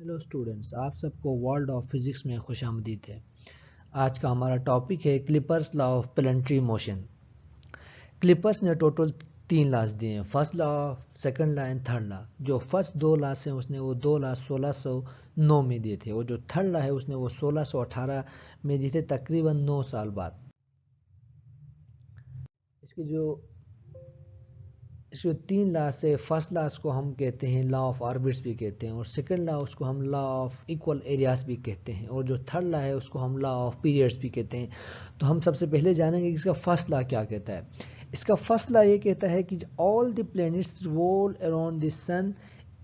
Hello students, आप सबको world of physics में खुशामदीद है। आज का हमारा टॉपिक है Kepler's law of planetary motion. Clippers ने टोटल 3 लॉज दिए हैं, first law, second law and third law. जो फर्स्ट 2 लॉज हैं उसने वो 2 लॉ 1609 में दिए थे, और जो थर्ड लॉ है उसने वो 1618 में दिए थे, तकरीबन 9 साल बाद। इसकी जो इसके 3 लॉ से फर्स्ट लॉ को हम कहते हैं लॉ ऑफ ऑर्बिट्स भी कहते हैं, और सेकंड लॉ उसको हम लॉ ऑफ इक्वल एरियाज भी कहते हैं, और जो थर्ड लॉ है उसको हम लॉ ऑफ पीरियड्स भी कहते हैं। तो हम सबसे पहले जानेंगे कि इसका फर्स्ट लॉ क्या कहता है। इसका फर्स्ट लॉ ये कहता है कि all the planets revolve around the sun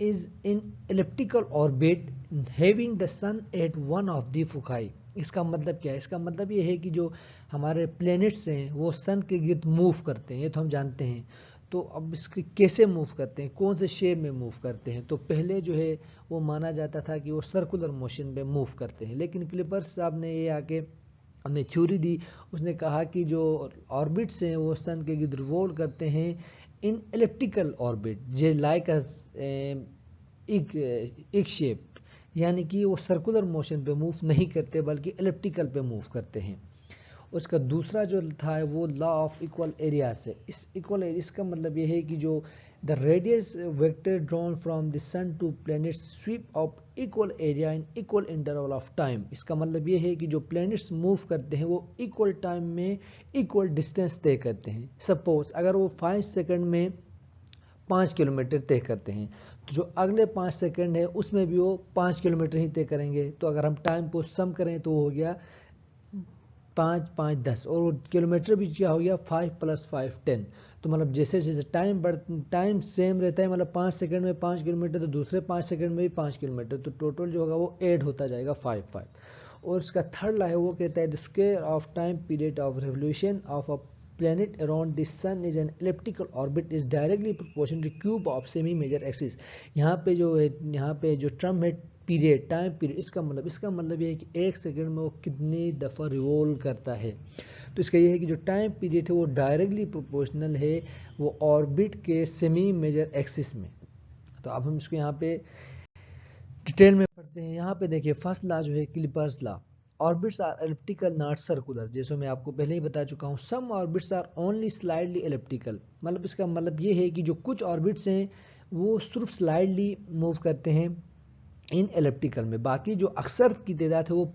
is in elliptical orbit having the sun at one of the foci. इसका मतलब क्या है? इसका मतलब ये है कि जो हमारे प्लैनेट्स हैं वो सन के गिर्द मूव करते हैं, ये तो हम जानते हैं। तो अब इसके कैसे मूव करते हैं, कौन से शेप में मूव करते हैं? तो पहले जो है वो माना जाता था कि वो सर्कुलर मोशन में मूव करते हैं, लेकिन क्लिपर्स साहब ने ये आके हमें थ्योरी दी। उसने कहा कि जो ऑर्बिट्स हैं वो सन के गिर्द रिवॉल्व करते हैं इन एलिप्टिकल ऑर्बिट जे लाइक एक शेप, यानी कि वो सर्कुलर मोशन पे मूव नहीं करते बल्कि एलिप्टिकल पे मूव करते हैं। उसका दूसरा जो था वो लॉ ऑफ इक्वल एरिया से। इस इक्वल एरिया, इसका मतलब ये है कि जो the radius vector drawn from the sun to planets sweep of equal area in equal interval of time. इसका मतलब ये है कि जो प्लैनेट्स मूव करते हैं वो इक्वल टाइम में इक्वल डिस्टेंस तय करते हैं। सपोज अगर वो 5 सेकंड में 5 किलोमीटर तय करते हैं, तो जो अगले 5 सेकंड है उसमें भी वो 5 किलोमीटर ही तय करेंगे। तो अगर हम टाइम को सम करें तो वो हो गया 5 5 10, और किलोमीटर भी क्या हो गया 5 + 5 10। तो मतलब जैसे जैसे टाइम सेम रहता है, मतलब 5 सेकंड में 5 किलोमीटर, तो दूसरे 5 सेकंड में भी 5 किलोमीटर, तो टोटल जो होगा वो ऐड होता जाएगा 5 5। और इसका थर्ड लॉ है वो कहता है the square of time period of revolution of a planet around the sun is an elliptical orbit is directly proportional to cube of semi major axis। यहाँ पे जो है, यहाँ पे जो टर्म है पीरियड, टाइम पीरियड, इसका मतलब ये है कि 1 सेकंड में वो कितनी दफ़ा रिवॉल्व करता है। तो इसका ये है कि जो टाइम पीरियड है वो डायरेक्टली प्रोपोर्शनल है वो ऑर्बिट के सेमी मेजर एक्सिस में। तो अब हम इसको यहाँ पे डिटेल में पढ़ते हैं। यहाँ पे देखिए फर्स्ट लॉ जो है Kepler's law, orbits are elliptical not circular. जैसे मैं आपको पहले ही बता चुका हूँ, some orbits are only slightly elliptical. मतलब इसका मतलब ये है कि जो कुछ ऑर्बिट्स हैं वो सिर्फ स्लाइडली मूव करते हैं इन एलिप्टिकल में, बाकी जो अक्सर की तादाद है वो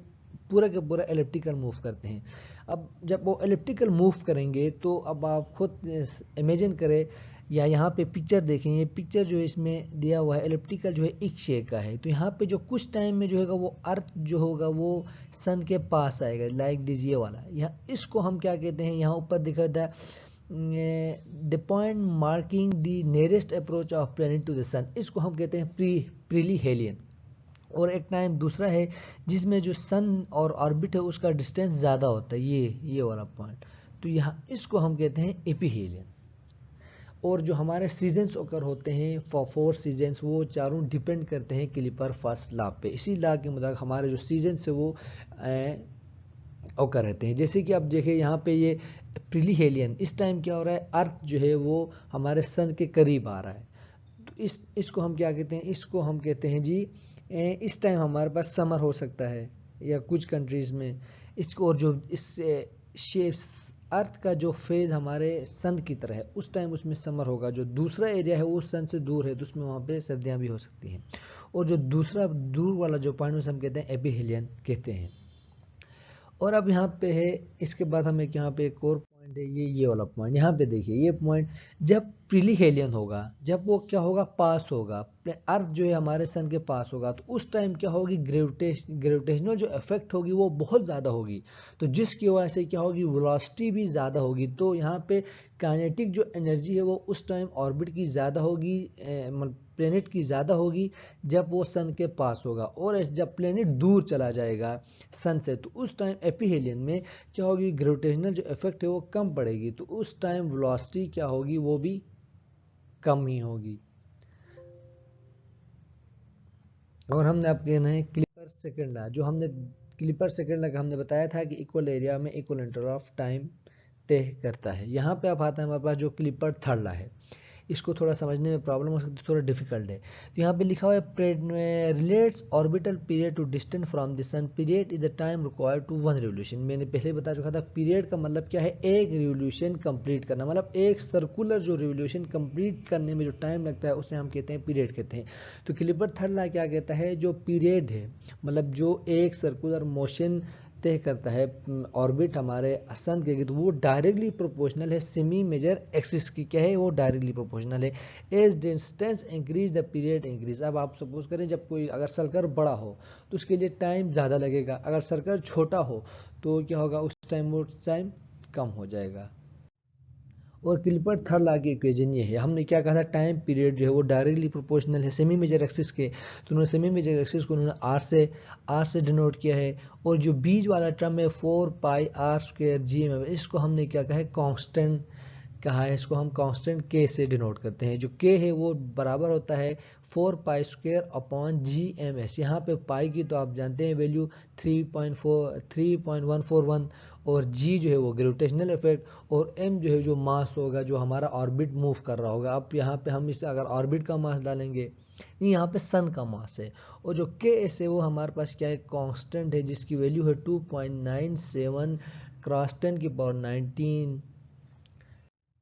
पूरा के पूरा एलिप्टिकल मूव करते हैं। अब जब वो एलिप्टिकल मूव करेंगे तो अब आप खुद इमेजिन करें, या यहाँ पे पिक्चर देखें, ये पिक्चर जो है इसमें दिया हुआ है एलिप्टिकल जो है एक शेप का है। तो यहाँ पे जो कुछ टाइम में जो होगा वो अर्थ जो होगा वो सन के पास आएगा, लाइक दिस ये वाला। यहाँ इसको हम क्या कहते हैं, यहाँ ऊपर दिखा था the point marking the nearest approach of planet to the sun, इसको हम कहते हैं प्रीलिहेलियन। और एक टाइम दूसरा है जिसमें जो सन और ऑर्बिट है उसका डिस्टेंस ज़्यादा होता है, ये वाला पॉइंट। तो यहाँ इसको हम कहते हैं एपीहेलियन। और जो हमारे सीजन्स ओकर होते हैं 4 सीजन्स, वो चारों डिपेंड करते हैं क्लिपर फर्स्ट लॉ पे। इसी लॉ के मुताबिक हमारे जो सीजन्स है वो ओकर रहते हैं। जैसे कि आप देखें यहाँ पे ये प्रीलिहेलियन, इस टाइम क्या हो रहा है, अर्थ जो है वो हमारे सन के करीब आ रहा है। तो इसको हम क्या कहते हैं, इसको हम कहते हैं जी इस टाइम हमारे पास समर हो सकता है या कुछ कंट्रीज़ में इसको। और जो इस शेप अर्थ का जो फेज़ हमारे सन की तरह है उस टाइम उसमें समर होगा। जो दूसरा एरिया है वो सन से दूर है तो उसमें वहाँ पे सर्दियाँ भी हो सकती हैं। और जो दूसरा दूर वाला जो पॉइंट उसे हम कहते हैं एपिहेलियन कहते हैं। और अब यहाँ पे है, इसके बाद हम एक यहाँ पे एक और पॉइंट है, ये वाला पॉइंट। यहाँ पे देखिए ये पॉइंट जब प्रीलिहेलियन होगा, जब वो क्या होगा, पास होगा, अर्थ जो है हमारे सन के पास होगा, तो उस टाइम क्या होगी, ग्रेविटेशनल जो इफेक्ट होगी वो बहुत ज़्यादा होगी। तो जिसकी वजह से क्या होगी, वेलोसिटी भी ज़्यादा होगी। तो यहाँ पे काइनेटिक जो एनर्जी है वो उस टाइम ऑर्बिट की ज़्यादा होगी, प्लेनेट की ज़्यादा होगी जब वो सन के पास होगा। और जब प्लेनेट दूर चला जाएगा सन से तो उस टाइम एपिहेलियन में क्या होगी, ग्रेविटेशनल जो इफेक्ट है वो कम पड़ेगी, तो उस टाइम वेलोसिटी क्या होगी, वो भी कम ही होगी। और हमने आप कहना है क्लिपर सेकंड लॉ, जो हमने क्लिपर सेकंड लॉ का हमने बताया था कि इक्वल एरिया में इक्वल इंटरवल ऑफ टाइम तय करता है। यहाँ पे अब आता है हमारे पास जो क्लिपर थर्ड लॉ है। इसको थोड़ा समझने में प्रॉब्लम हो सकती है, थोड़ा डिफिकल्ट है। तो यहाँ पे लिखा हुआ है relates orbital period to distance from the sun, period is the time required to one revolution. मैंने पहले बता चुका था पीरियड का मतलब क्या है, एक रिवोल्यूशन कंप्लीट करना, मतलब एक सर्कुलर जो रिवोल्यूशन कंप्लीट करने में जो टाइम लगता है उसे हम कहते हैं पीरियड कहते हैं। तो क्लिपर्ट थर्ड लॉ क्या कहता है, जो पीरियड है मतलब जो एक सर्कुलर मोशन तय करता है ऑर्बिट हमारे सन के, तो वो डायरेक्टली प्रोपोर्शनल है सेमी मेजर एक्सिस की, क्या है वो डायरेक्टली प्रोपोर्शनल है। As distance increase the period increase. अब आप सपोज करें जब कोई अगर सर्कल बड़ा हो तो उसके लिए टाइम ज़्यादा लगेगा, अगर सर्कल छोटा हो तो क्या होगा उस टाइम वो टाइम कम हो जाएगा। और क्लिपर्ट थर्ड लॉ की इक्वेशन ये है, हमने क्या कहा था टाइम पीरियड जो है वो डायरेक्टली प्रोपोर्शनल है सेमी मेजर एक्सिस के, तो उन्होंने सेमी मेजर एक्सिस को उन्होंने आर से डिनोट किया है। और जो बीच वाला टर्म है 4πr² GMM, इसको हमने क्या कहा है कांस्टेंट कहा है, इसको हम कांस्टेंट के से डिनोट करते हैं। जो के है वो बराबर होता है 4π² यहाँ पे पाई की तो आप जानते हैं वैल्यू 3.141, और जी जो है वो ग्रेविटेशनल इफेक्ट, और एम जो है जो मास होगा जो हमारा ऑर्बिट मूव कर रहा होगा। अब यहाँ पे हम इसे अगर ऑर्बिट का मास डालेंगे, नहीं यहाँ पे सन का मास है, और जो के एस है वो हमारे पास क्या है कांस्टेंट है जिसकी वैल्यू है 2.97 क्रॉस 10⁻19।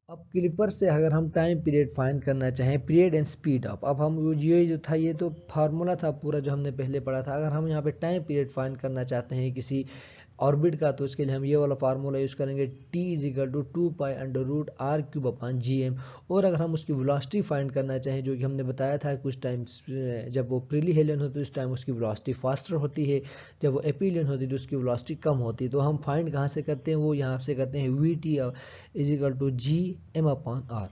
अब क्लिपर से अगर हम टाइम पीरियड फाइंड करना चाहें, पीरियड एंड स्पीड अप, अब हम ये जो था ये तो फार्मूला था पूरा जो हमने पहले पढ़ा था, अगर हम यहाँ पे टाइम पीरियड फाइंड करना चाहते हैं किसी ऑर्बिट का, तो इसके लिए हम ये वाला फार्मूला यूज़ करेंगे T = 2π√r³ GM। और अगर हम उसकी वेलोसिटी फाइंड करना चाहें, जो कि हमने बताया था कुछ टाइम जब वो प्रीलिहेलियन होती है उस टाइम उसकी वेलोसिटी फास्टर होती है, जब वो एपीलियन होती है तो उसकी वेलोसिटी कम होती है। तो हम फाइंड कहाँ से करते हैं, वो यहाँ से करते हैं VT = GM/r।